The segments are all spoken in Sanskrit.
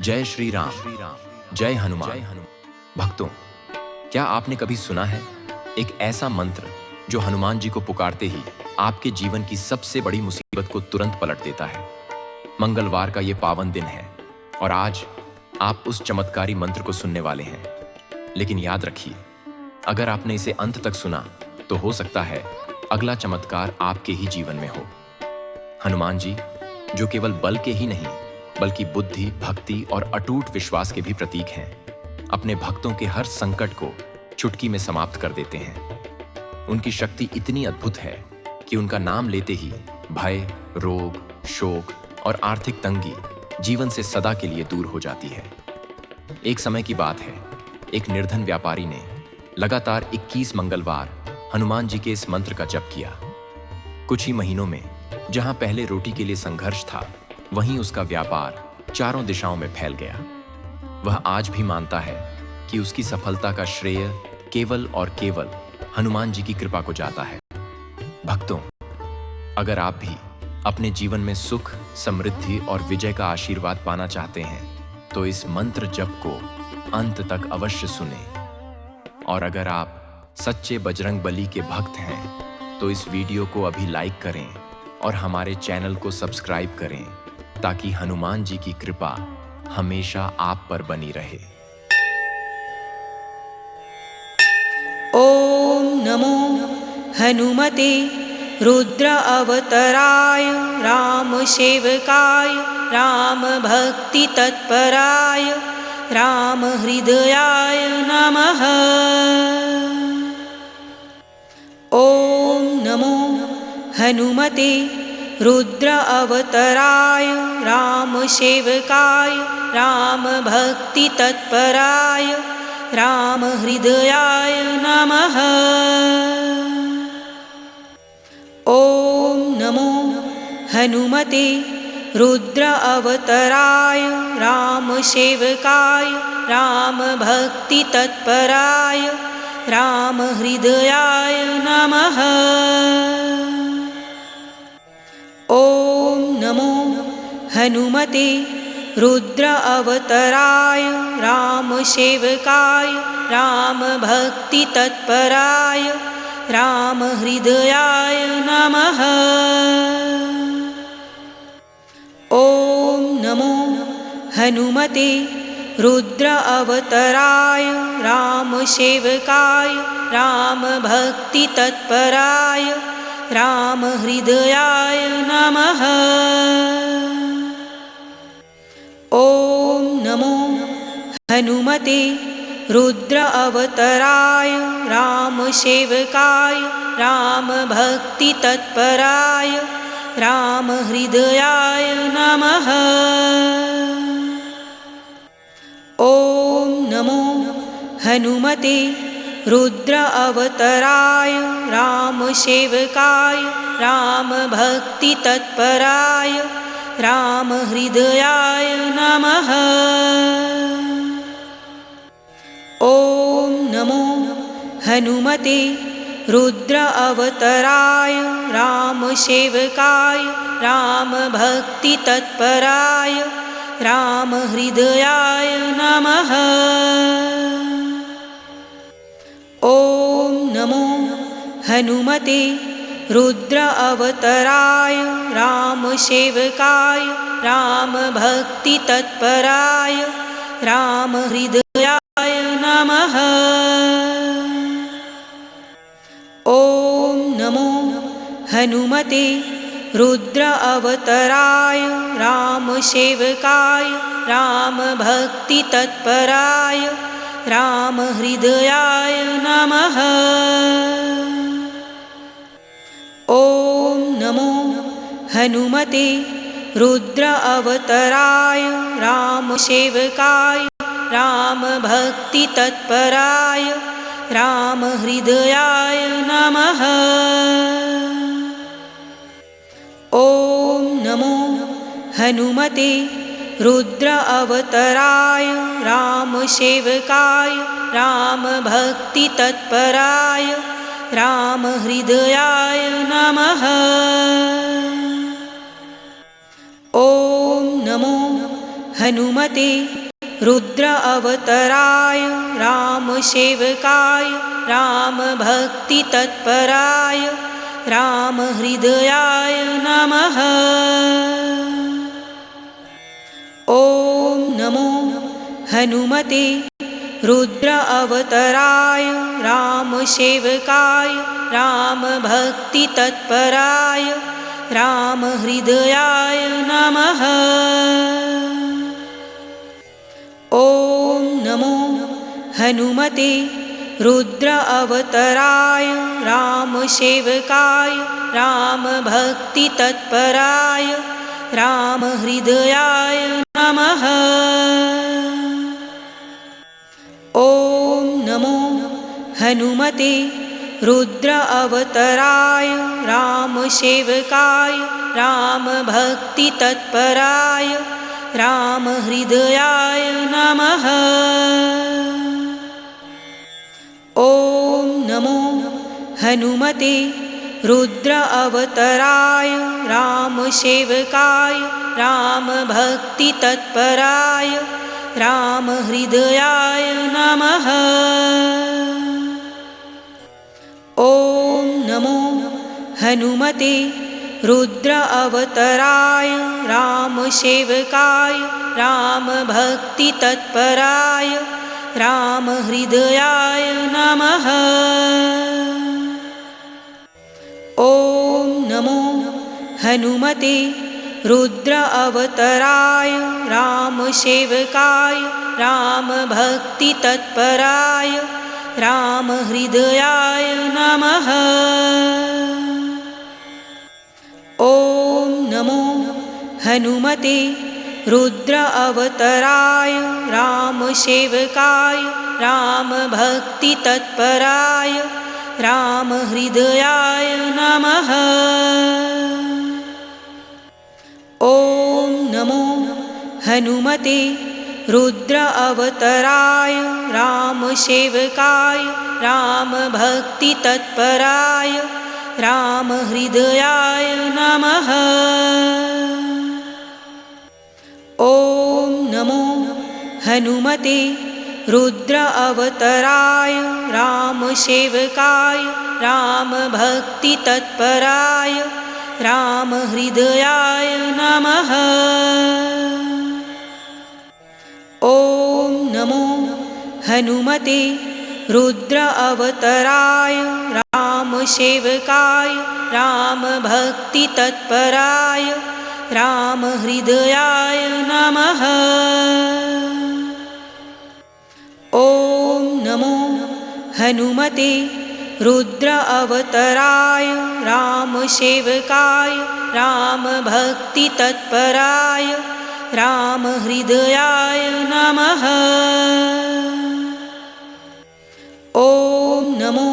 जय श्री राम, जय हनुमान। भक्तों, क्या आपने कभी सुना है एक ऐसा मंत्र जो हनुमान जी को पुकारते ही आपके जीवन की सबसे बड़ी मुसीबत को तुरंत पलट देता है? मंगलवार का ये पावन दिन है और आज आप उस चमत्कारी मंत्र को सुनने वाले हैं। लेकिन याद रखिए, अगर आपने इसे अंत तक सुना तो हो सकता है अगला चमत्कार आपके ही जीवन में हो। हनुमान जी, जो केवल बल के ही नहीं बल्कि बुद्धि, भक्ति और अटूट विश्वास के भी प्रतीक हैं, अपने भक्तों के हर संकट को चुटकी में समाप्त कर देते हैं। उनकी शक्ति इतनी अद्भुत है कि उनका नाम लेते ही भय, रोग, शोक और आर्थिक तंगी जीवन से सदा के लिए दूर हो जाती है। एक समय की बात है, एक निर्धन व्यापारी ने लगातार 21 मंगलवार हनुमान जी के इस मंत्र का जप किया। कुछ ही महीनों में जहां पहले रोटी के लिए संघर्ष था, वहीं उसका व्यापार चारों दिशाओं में फैल गया। वह आज भी मानता है कि उसकी सफलता का श्रेय केवल और केवल हनुमान जी की कृपा को जाता है। भक्तों, अगर आप भी अपने जीवन में सुख, समृद्धि और विजय का आशीर्वाद पाना चाहते हैं तो इस मंत्र जप को अंत तक अवश्य सुनें। और अगर आप सच्चे बजरंग बली के भक्त हैं तो इस वीडियो को अभी लाइक करें और हमारे चैनल को सब्सक्राइब करें ताकि हनुमान जी की कृपा हमेशा आप पर बनी रहे। ओम नमो हनुमते रुद्र अवतराय राम सेवकाय राम भक्ति तत्पराय राम हृदयाय नमः। ओम नमो हनुमते रुद्र अवतराय राम सेवकाय राम भक्ति तत्पराय राम हृदयाय नमः। ओम नमो हनुमते रुद्र अवतराय राम सेवकाय राम भक्ति तत्पराय राम हृदयाय नमः। ओम नमो हनुमते रुद्र अवतराय राम सेवकाय राम भक्ति तत्पराय राम हृदयाय नमः। ओम नमो हनुमते रुद्र अवतराय राम सेवकाय राम भक्ति तत्पराय राम हृदयाय नमः। ओम नमो हनुमते रुद्र अवतराय राम सेवकाय राम भक्ति तत्पराय राम हृदयाय नमः। ओम नमो हनुमते रुद्र अवतराय राम सेवकाय राम भक्ति तत्पराय राम हृदयाय नमः। ओम नमो हनुमते रुद्र अवतराय राम सेवकाय राम भक्ति तत्पराय राम हृदयाय नमः। ओम नमो हनुमते रुद्र अवतराय राम सेवकाय राम भक्ति तत्पराय राम हृदयाय नमः। ओम नमो हनुमते रुद्र अवतराय राम सेवकाय राम भक्ति तत्पराय राम हृदयाय नमः। ओम नमो हनुमते रुद्र अवतराय राम सेवकाय राम भक्ति तत्पराय राम हृदयाय नमः। ओम नमो हनुमते रुद्र अवतराय राम सेवकाय राम भक्ति तत्पराय राम हृदयाय नमः। ओम नमो हनुमते रुद्र अवतराय रामसेवकाय रामभक्तितत्पराय रामहृदयाय नमः। ॐ नमो हनुमते रुद्र अवतराय रामसेवकाय रामभक्तितत्पराय रामहृदयाय नमः। ॐ नमो हनुमते रुद्र अवतराय रामसेवकाय रामभक्तितत्पराय रामहृदयाय नमः। ॐ नमो हनुमते रुद्र अवतराय रामसेवकाय रामभक्तितत्पराय रामहृदयाय नमः। ॐ नमो हनुमते रुद्र अवतराय रामसेवकाय रामभक्तितत्पराय रामहृदयाय नमः। ॐ नमो हनुमते रुद्र अवतराय रामसेवकाय रामभक्तितत्पराय रामहृदयाय नमः। ॐ नमो हनुमते रुद्र अवतराय रामसेवकाय रामभक्तितत्पराय रामहृदयाय नमः। ॐ नमो हनुमते रुद्र अवतराय रामसेवकाय रामभक्तितत्पराय रामहृदयाय नमः। ॐ नमो हनुमते रुद्र अवतराय रामसेवकाय रामभक्तितत्पराय रामहृदयाय नमः। ॐ नमो हनुमते रुद्र अवतराय रामसेवकाय रामभक्तितत्पराय रामहृदयाय नमः। ॐ नमो हनुमते रुद्र अवतराय रामसेवकाय रामभक्तितत्पराय रामहृदयाय नमः। ॐ नमो हनुमते रुद्र अवतराय रामसेवकाय रामभक्तितत्पराय रामहृदयाय नमः। ॐ नमो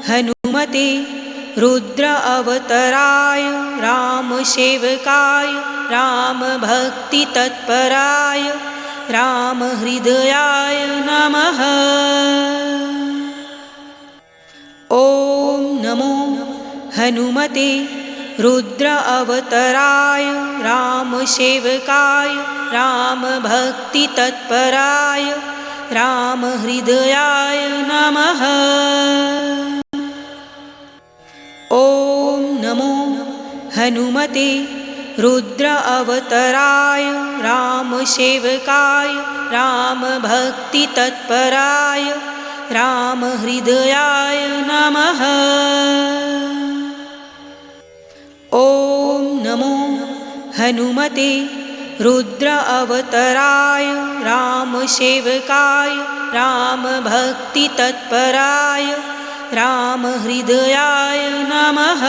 हनुमते रुद्र अवतराय रामसेवकाय रामभक्तितत्पराय रामहृदयाय नमः। ॐ नमो हनुमते रुद्र अवतराय रामसेवकाय रामभक्तितत्पराय रामहृदयाय नमः। ॐ नमो हनुमते रुद्र अवतराय रामसेवकाय रामभक्तितत्पराय रामहृदयाय नमः। ॐ नमो हनुमते रुद्र अवतराय रामसेवकाय रामभक्तितत्पराय रामहृदयाय नमः।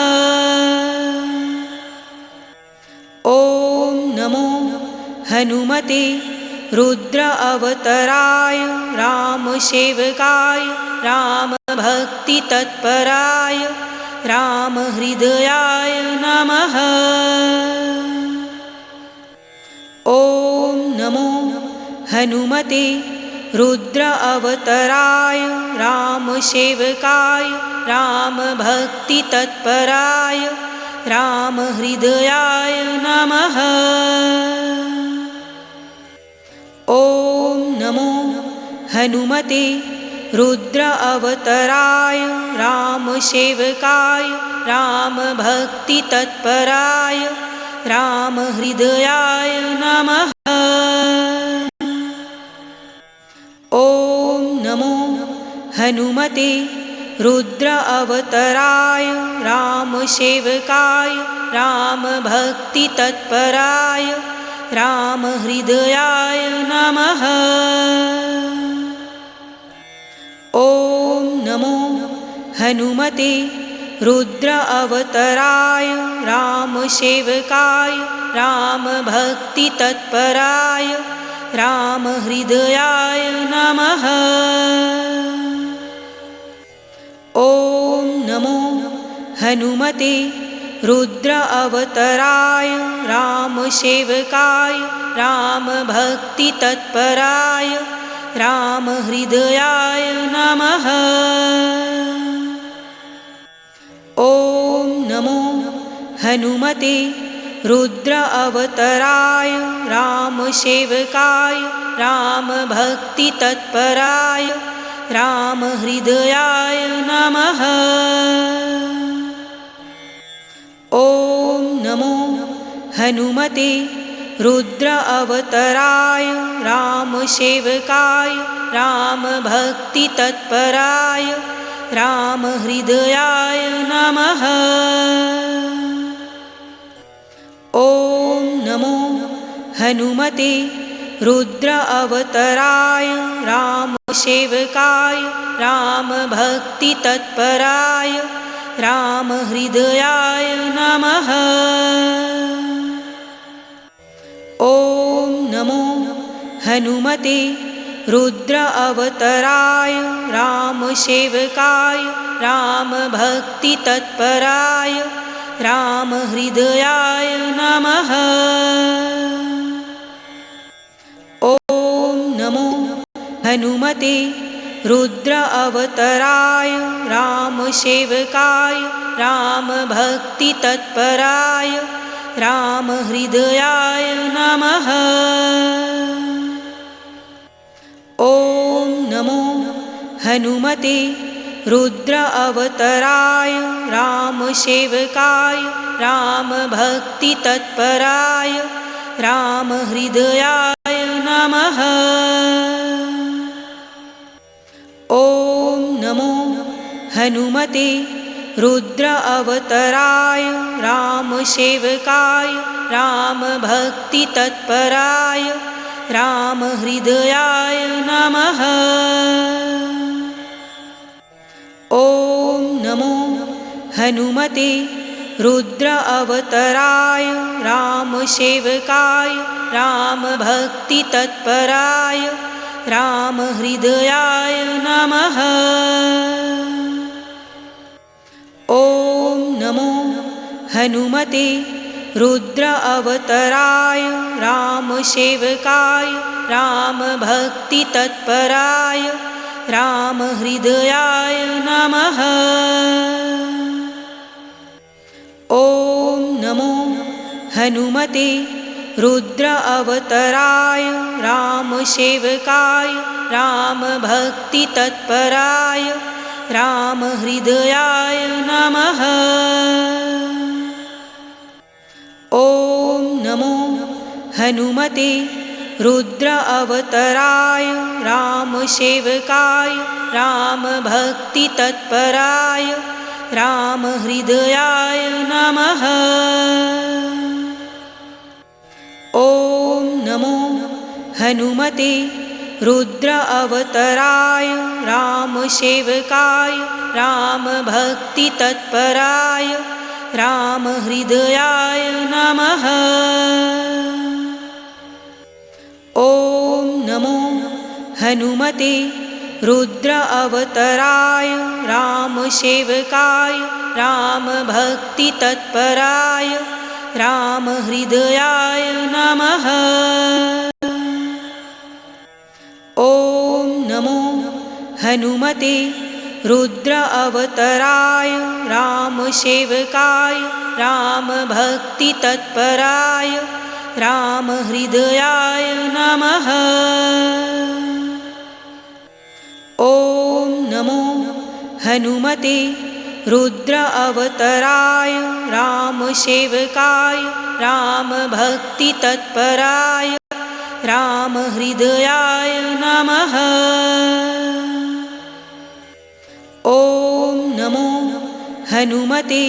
ॐ नमो हनुमते रुद्र अवतराय रामसेवकाय रामभक्तितत्पराय रामहृदयाय नमः। ॐ नमो हनुमते रुद्र अवतराय रामसेवकाय रामभक्तितत्पराय रामहृदयाय नमः। हनुमते रुद्र अवतराय रामसेवकाय रामभक्तितत्पराय रामहृदयाय नमः। ॐ नमो हनुमते रुद्र अवतराय रामसेवकाय रामभक्तितत्पराय रामहृदयाय नमः। ॐ नमो हनुमते रुद्र अवतराय रामसेवकाय रामभक्तितत्पराय रामहृदयाय नमः। ॐ नमो हनुमते रुद्र अवतराय रामसेवकाय रामभक्तितत्पराय रामहृदयाय नमः। ॐ नमो हनुमते रुद्र अवतराय रामसेवकाय रामभक्तितत्पराय रामहृदयाय नमः। ॐ नमो हनुमते रुद्र अवतराय रामसेवकाय रामभक्तितत्पराय रामहृदयाय नमः। ॐ नमो हनुमते रुद्र अवतराय रामसेवकाय रामभक्तितत्पराय रामहृदयाय नमः। ॐ नमो हनुमते रुद्र अवतराय रामसेवकाय रामभक्तितत्पराय रामहृदयाय नमः। ॐ नमो हनुमते रुद्र अवतराय रामसेवकाय रामभक्तितत्पराय रामहृदयाय नमः। ॐ नमो हनुमते रुद्र अवतराय रामसेवकाय रामभक्तितत्पराय रामहृदयाय नमः। ॐ नमो हनुमते रुद्र अवतराय रामसेवकाय रामभक्तितत्पराय रामहृदयाय नमः। ॐ नमो हनुमते रुद्र अवतराय रामसेवकाय रामभक्तितत्पराय रामहृदयाय नमः। ॐ नमो हनुमते रुद्र अवतराय रामसेवकाय रामभक्तितत्पराय रामहृदयाय नमः। ॐ नमो हनुमते रुद्र अवतराय रामसेवकाय रामभक्तितत्पराय रामहृदयाय नमः। ॐ नमो हनुमते रुद्र अवतराय रामसेवकाय रामभक्तितत्पराय रामहृदयाय नमः। ॐ नमो हनुमते रुद्र अवतराय रामसेवकाय रामभक्तितत्पराय रामहृदयाय नमः। ॐ नमो हनुमते रुद्र अवतराय रामसेवकाय रामभक्तितत्पराय रामहृदयाय नमः। ॐ नमो हनुमते रुद्र अवतराय रामसेवकाय रामभक्तितत्पराय रामहृदयाय नमः। ॐ नमो हनुमते रुद्र अवतराय रामसेवकाय रामभक्तितत्पराय रामहृदयाय नमः। ॐ नमो हनुमते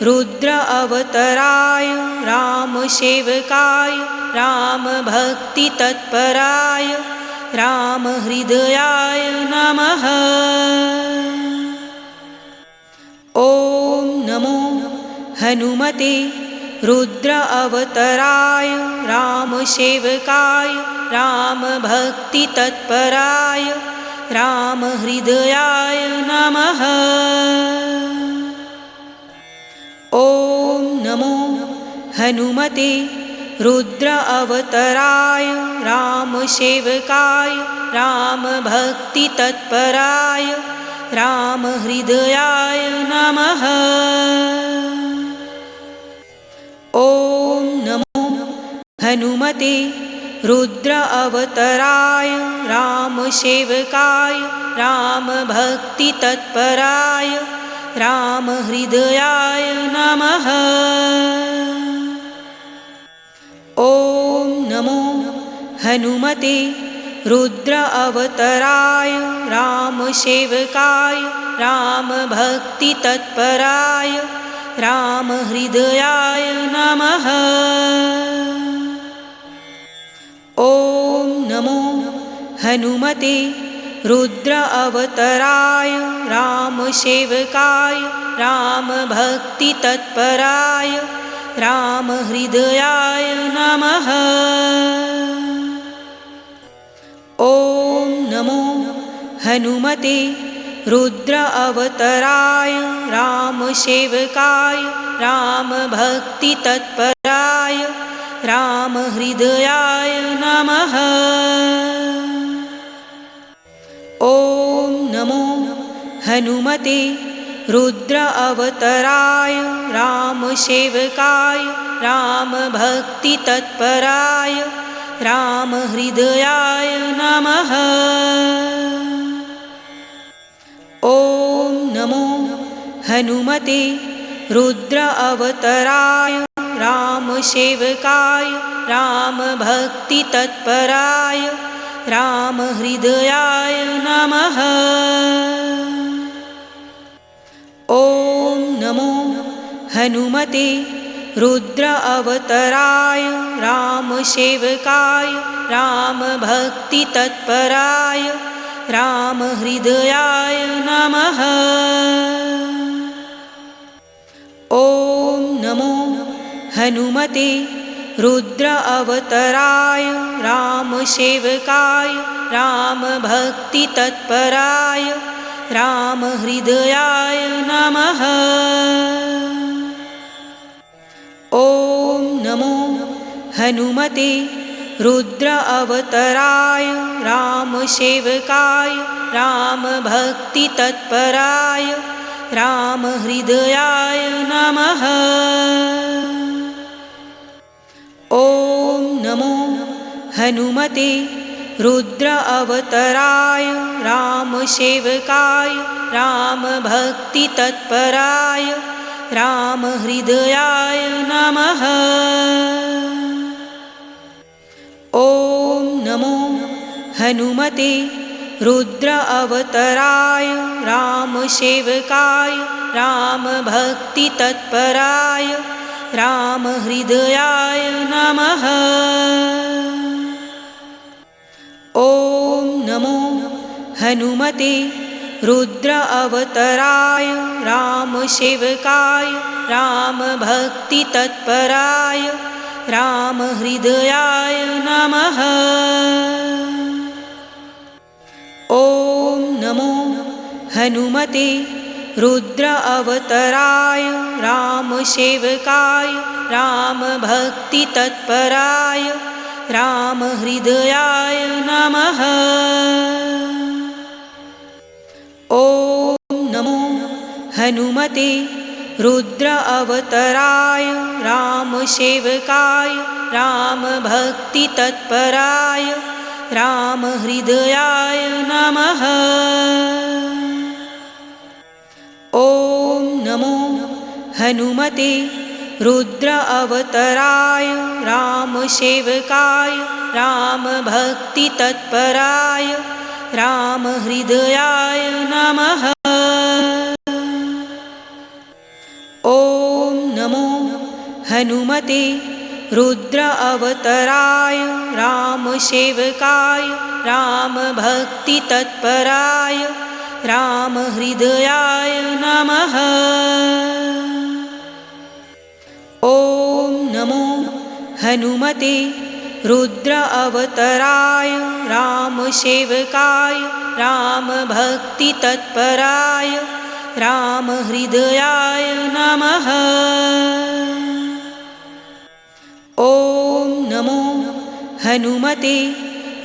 रुद्र अवतराय रामसेवकाय रामभक्तितत्पराय रामहृदयाय नमः। ॐ नमो हनुमते रुद्र अवतराय रामसेवकाय रामभक्तितत्पराय रामहृदयाय नमः। ॐ नमो हनुमते रुद्र अवतराय रामसेवकाय रामभक्तितत्पराय रामहृदयाय नमः। ॐ नमो हनुमते रुद्र अवतराय रामसेवकाय रामभक्तितत्पराय रामहृदयाय नमः। ॐ नमो हनुमते रुद्र अवतराय रामसेवकाय रामभक्तितत्पराय रामहृदयाय नमः। ॐ नमो हनुमते रुद्र अवतराय रामसेवकाय रामभक्तितत्पराय रामहृदयाय नमः। ॐ नमो हनुमते रुद्र अवतराय रामसेवकाय रामभक्तितत्पराय रामहृदयाय नमः। ॐ नमो हनुमते रुद्र अवतराय रामसेवकाय रामभक्तितत्पराय रामहृदयाय नमः। ॐ नमो हनुमते रुद्र अवतराय रामसेवकाय रामभक्तितत्पराय रामहृदयाय नमः। ॐ नमो हनुमते रुद्र अवतराय रामसेवकाय रामभक्तितत्पराय रामहृदयाय नमः। ॐ नमो हनुमते रुद्र अवतराय रामसेवकाय रामभक्तितत्पराय रामहृदयाय नमः। ॐ नमो हनुमते रुद्र अवतराय रामसेवकाय रामभक्तितत्पराय रामहृदयाय नमः। ॐ नमो हनुमते रुद्र अवतराय रामसेवकाय रामभक्तितत्पराय रामहृदयाय नमः। ॐ नमो हनुमते रुद्र अवतराय रामसेवकाय रामभक्तितत्पराय रामहृदयाय नमः। ॐ नमो हनुमते रुद्र अवतराय रामसेवकाय रामभक्तितत्पराय रामहृदयाय नमः। ॐ नमो हनुमते रुद्र अवतराय रामसेवकाय रामभक्तितत्पराय रामहृदयाय नमः। ॐ नमो हनुमते रुद्र अवतराय रामसेवकाय रामभक्तितत्पराय रामहृदयाय नमः। ॐ नमो हनुमते रुद्र अवतराय रामसेवकाय रामभक्तितत्पराय रामहृदयाय नमः। ॐ नमो हनुमते रुद्र अवतराय रामसेवकाय रामभक्तितत्पराय रामहृदयाय नमः। ॐ नमो हनुमते रुद्र अवतराय रामसेवकाय रामभक्तितत्पराय रामहृदयाय नमः। ॐ नमो हनुमते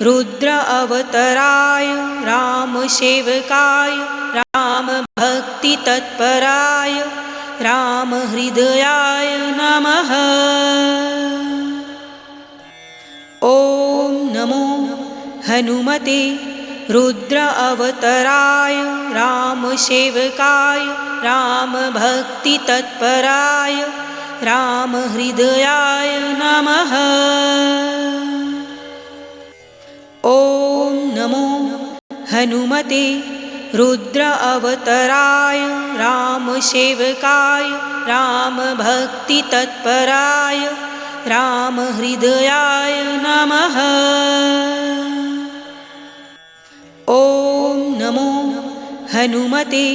रुद्र अवतराय रामसेवकाय रामभक्तितत्पराय रामहृदयाय नमः। ॐ नमो हनुमते रुद्र अवतराय रामसेवकाय रामभक्तितत्पराय रामहृदयाय नमः। ॐ नमो हनुमते रुद्र अवतराय रामसेवकाय रामभक्तितत्पराय रामहृदयाय नमः। ॐ नमो हनुमते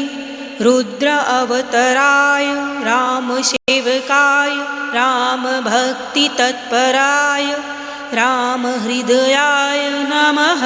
रुद्र अवतराय रामसेवकाय रामभक्तितत्पराय रामहृदयाय नमः।